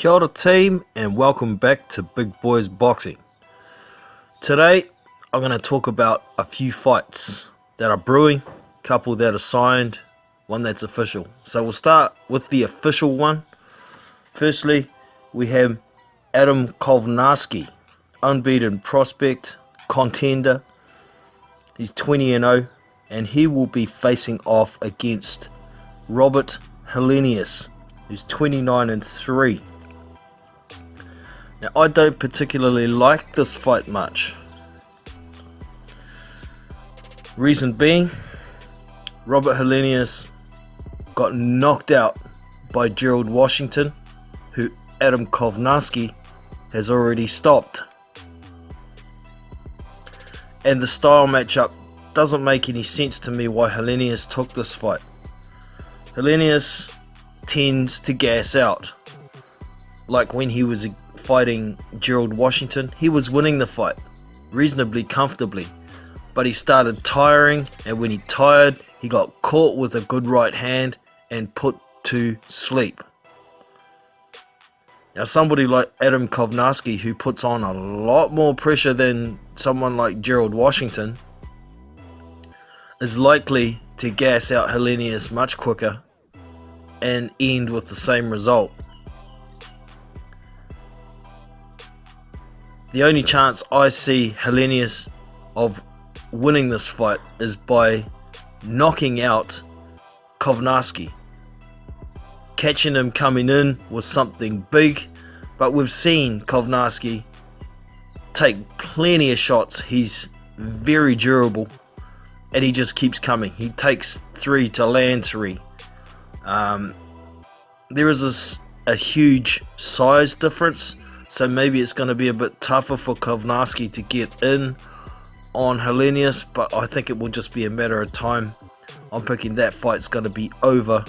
Kia ora team, and welcome back to Big Boys Boxing. Today I'm going to talk about a few fights that are brewing, a couple that are signed, one that's official. So we'll start with the official one. Firstly, we have Adam Kovnerski, unbeaten prospect, contender. He's 20-0, and he will be facing off against Robert Honnaeus, who's 29-3. Now, I don't particularly like this fight much. Reason being, Robert Honnaeus got knocked out by Gerald Washington, who Adam Kovnerski has already stopped. And the style matchup doesn't make any sense to me why Honnaeus took this fight. Honnaeus tends to gas out. Like when he was fighting Gerald Washington, he was winning the fight reasonably comfortably, but he started tiring, and when he tired, he got caught with a good right hand and put to sleep. Now, somebody like Adam Kovnerski, who puts on a lot more pressure than someone like Gerald Washington, is likely to gas out Honnaeus much quicker and end with the same result. The only chance I see Honnaeus of winning this fight is by knocking out Kovnerski, catching him coming in with something big. But we've seen Kovnerski take plenty of shots. He's very durable, and he just keeps coming. He takes 3 to land 3. There is a huge size difference, so maybe it's going to be a bit tougher for Kovnerski to get in on Honnaeus, but I think it will just be a matter of time. I'm picking that fight's going to be over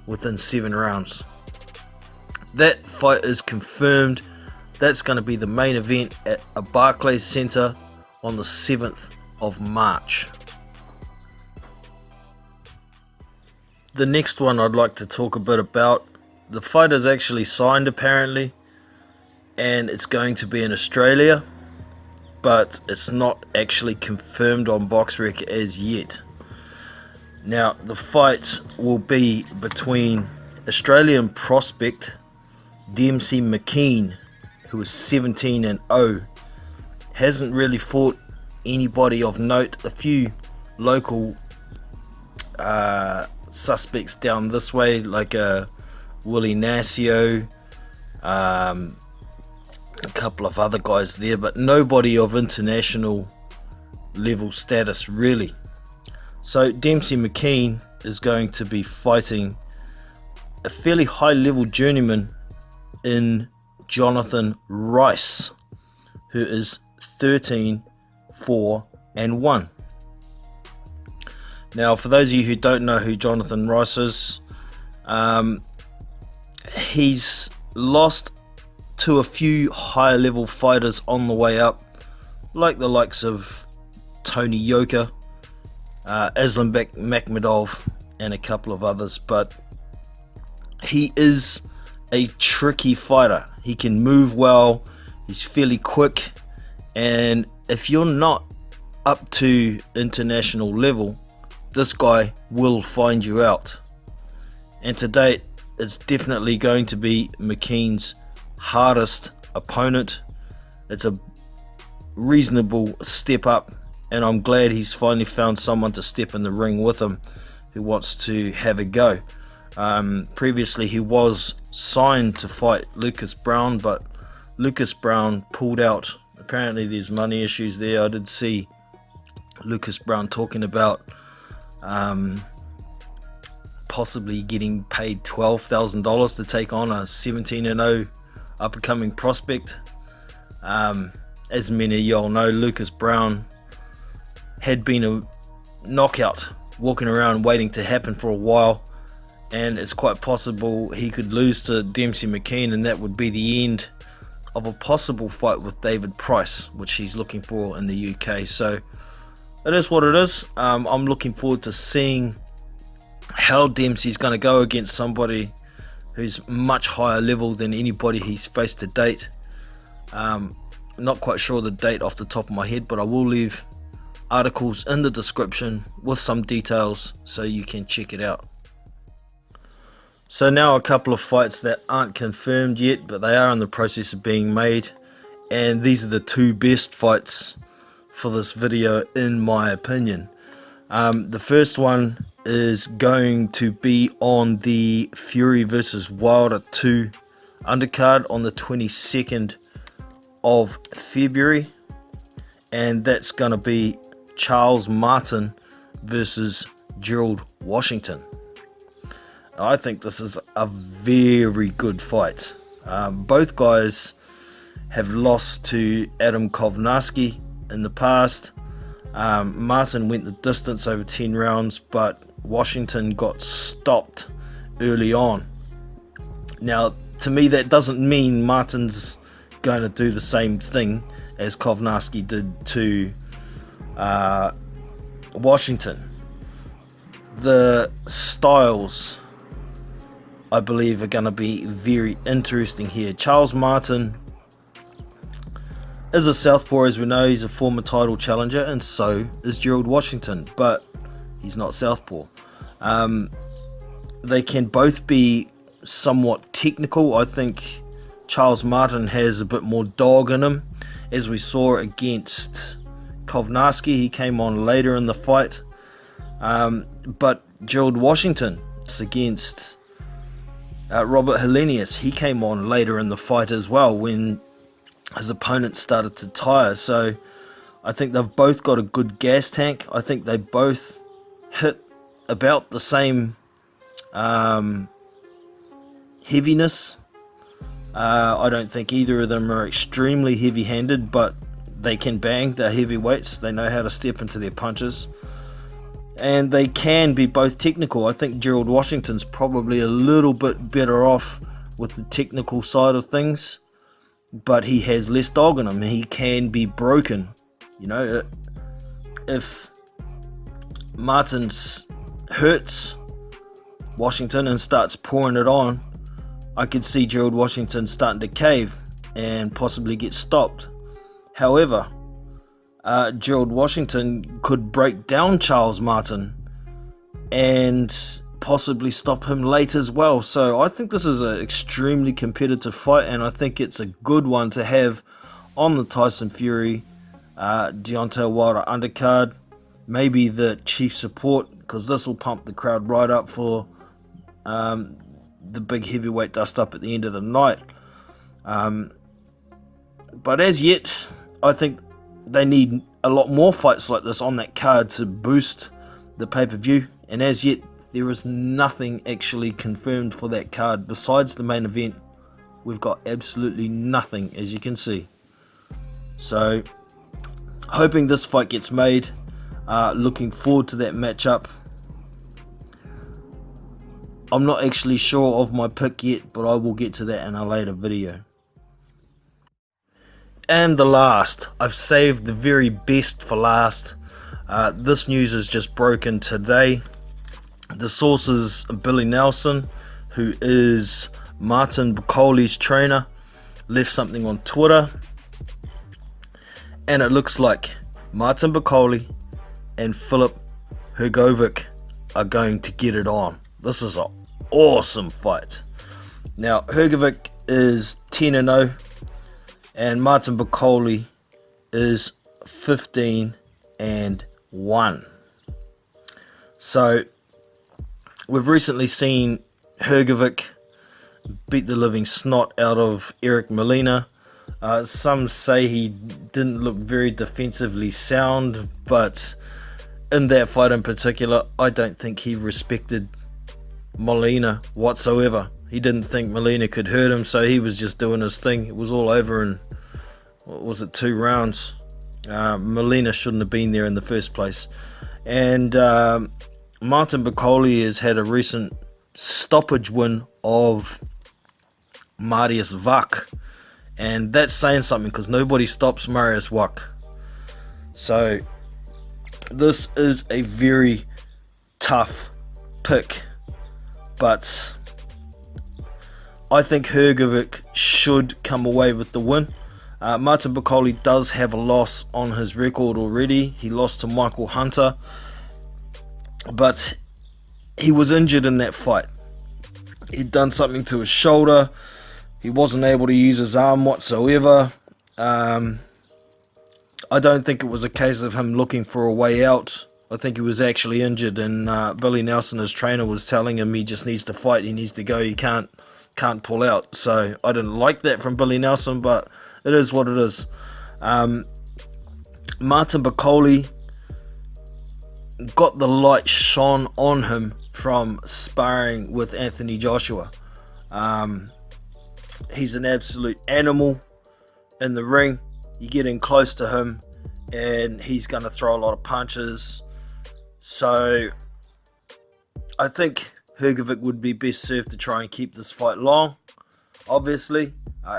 within 7 rounds. That fight is confirmed. That's going to be the main event at a Barclays Center on the 7th of March. The next one I'd like to talk a bit about. The fight is actually signed apparently, and it's going to be in Australia, but it's not actually confirmed on BoxRec as yet. Now, the fight will be between Australian prospect Dempsey McKean, who is 17-0, hasn't really fought anybody of note. A few local suspects down this way, like Willie Nacio, a couple of other guys there, but nobody of international level status really. So Dempsey McKean is going to be fighting a fairly high level journeyman in Jonathan Rice, who is 13-4-1. Now, for those of you who don't know who Jonathan Rice is, he's lost to a few higher level fighters on the way up, like the likes of Tony Yoka, Aslanbek Makhmudov, and a couple of others. But he is a tricky fighter. He can move well, he's fairly quick, and if you're not up to international level, this guy will find you out. And to date, it's definitely going to be McKean's hardest opponent. It's a reasonable step up, and I'm glad he's finally found someone to step in the ring with him who wants to have a go. Previously he was signed to fight Lucas Brown, but Lucas Brown pulled out. Apparently there's money issues there. I did see Lucas Brown talking about possibly getting paid $12,000 to take on a 17-0 up-and-coming prospect. As many of y'all know, Lucas Brown had been a knockout walking around waiting to happen for a while, and it's quite possible he could lose to Dempsey McKean, and that would be the end of a possible fight with David Price, which he's looking for in the UK. So it is what it is. I'm looking forward to seeing how Dempsey's going to go against somebody who's much higher level than anybody he's faced to date. Not quite sure the date off the top of my head, but I will leave articles in the description with some details so you can check it out. So now a couple of fights that aren't confirmed yet, but they are in the process of being made, and these are the two best fights for this video in my opinion. The first one is going to be on the Fury vs Wilder 2 undercard on the 22nd of February, and that's going to be Charles Martin versus Gerald Washington. I think this is a very good fight. Both guys have lost to Adam Kovnerski in the past. Martin went the distance over 10 rounds, but Washington got stopped early on. Now, to me, that doesn't mean Martin's going to do the same thing as Kovnerski did to Washington. The styles, I believe, are going to be very interesting here. Charles Martin is a southpaw, as we know. He's a former title challenger, and so is Gerald Washington, but he's not southpaw. They can both be somewhat technical. I think Charles Martin has a bit more dog in him, as we saw against Kovnerski. He came on later in the fight, but Gerald Washington against Robert Honnaeus, he came on later in the fight as well when his opponent started to tire. So I think they've both got a good gas tank. I think they both hit about the same heaviness. I don't think either of them are extremely heavy-handed, but they can bang. They're heavyweights. They know how to step into their punches, and they can be both technical. I think Gerald Washington's probably a little bit better off with the technical side of things, but he has less dog in him. He can be broken. You know, if Martin's hurts Washington and starts pouring it on, I could see Gerald Washington starting to cave and possibly get stopped. However, Gerald Washington could break down Charles Martin and possibly stop him late as well. So I think this is an extremely competitive fight, and I think it's a good one to have on the Tyson Fury Deontay Wilder undercard. Maybe the chief support, because this will pump the crowd right up for the big heavyweight dust up at the end of the night. But as yet, I think they need a lot more fights like this on that card to boost the pay-per-view, and as yet there is nothing actually confirmed for that card besides the main event. We've got absolutely nothing, as you can see. So hoping this fight gets made. Looking forward to that matchup. I'm not actually sure of my pick yet, but I will get to that in a later video. And the last, I've saved the very best for last. This news is just broken today. The source is Billy Nelson, who is Martin Bucoli's trainer, left something on Twitter, and it looks like Martin Bucoli and Filip Hrgovic are going to get it on. This is an awesome fight. Now, Hrgovic is 10-0, and Martin Bucoli is 15-1. So we've recently seen Hrgovic beat the living snot out of Eric Molina. Some say he didn't look very defensively sound, but in that fight in particular, I don't think he respected Molina whatsoever. He didn't think Molina could hurt him, so he was just doing his thing. It was all over in, what was it, 2 rounds. Molina shouldn't have been there in the first place. And Martin Bucoli has had a recent stoppage win of Marius Vuk, and that's saying something, because nobody stops Marius Vuk. So this is a very tough pick, but I think Hrgovic should come away with the win. Martin bucoli does have a loss on his record already. He lost to Michael Hunter, but he was injured in that fight. He'd done something to his shoulder. He wasn't able to use his arm whatsoever. I don't think it was a case of him looking for a way out. I think he was actually injured, and Billy Nelson, his trainer, was telling him he just needs to fight. He needs to go. He can't pull out. So I didn't like that from Billy Nelson, but it is what it is. Martin bucoli got the light shone on him from sparring with Anthony Joshua. He's an absolute animal in the ring. You get in close to him and he's going to throw a lot of punches. So I think Hrgovic would be best served to try and keep this fight long. Obviously,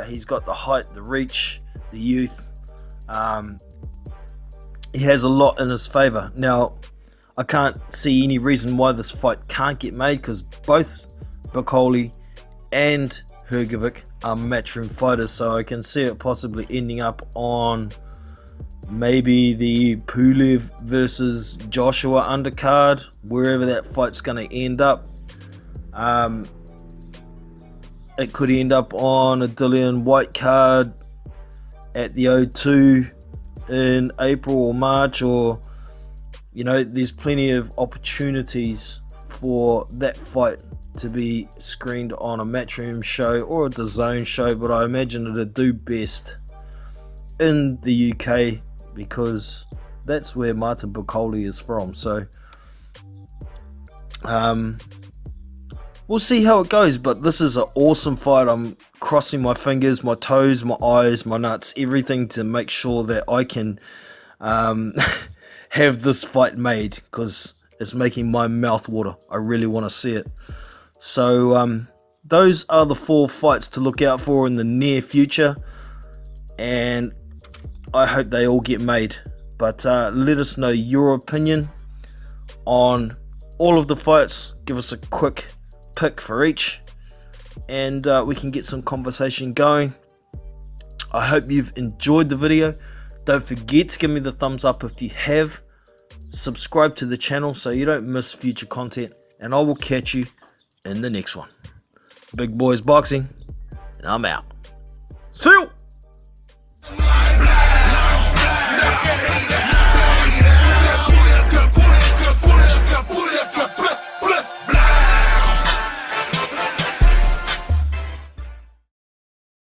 he's got the height, the reach, the youth. He has a lot in his favor. Now, I can't see any reason why this fight can't get made, because both bucoli and Hrgovic are matchroom fighters, so I can see it possibly ending up on maybe the Pulev versus Joshua undercard, wherever that fight's going to end up. It could end up on a Dillian White card at the O2 in April or March, or there's plenty of opportunities for that fight to be screened on a Matchroom show or a DAZN show, but I imagine it'll do best in the UK because that's where Martin bucoli is from. So we'll see how it goes, but this is an awesome fight. I'm crossing my fingers, my toes, my eyes, my nuts, everything to make sure that I can have this fight made, because it's making my mouth water. I really want to see it. So those are the 4 fights to look out for in the near future, and I hope they all get made. But let us know your opinion on all of the fights. Give us a quick pick for each, and we can get some conversation going. I hope you've enjoyed the video. Don't forget to give me the thumbs up if you have. Subscribe to the channel so you don't miss future content, and I will catch you in the next one. Big Boys Boxing, and I'm out. See you!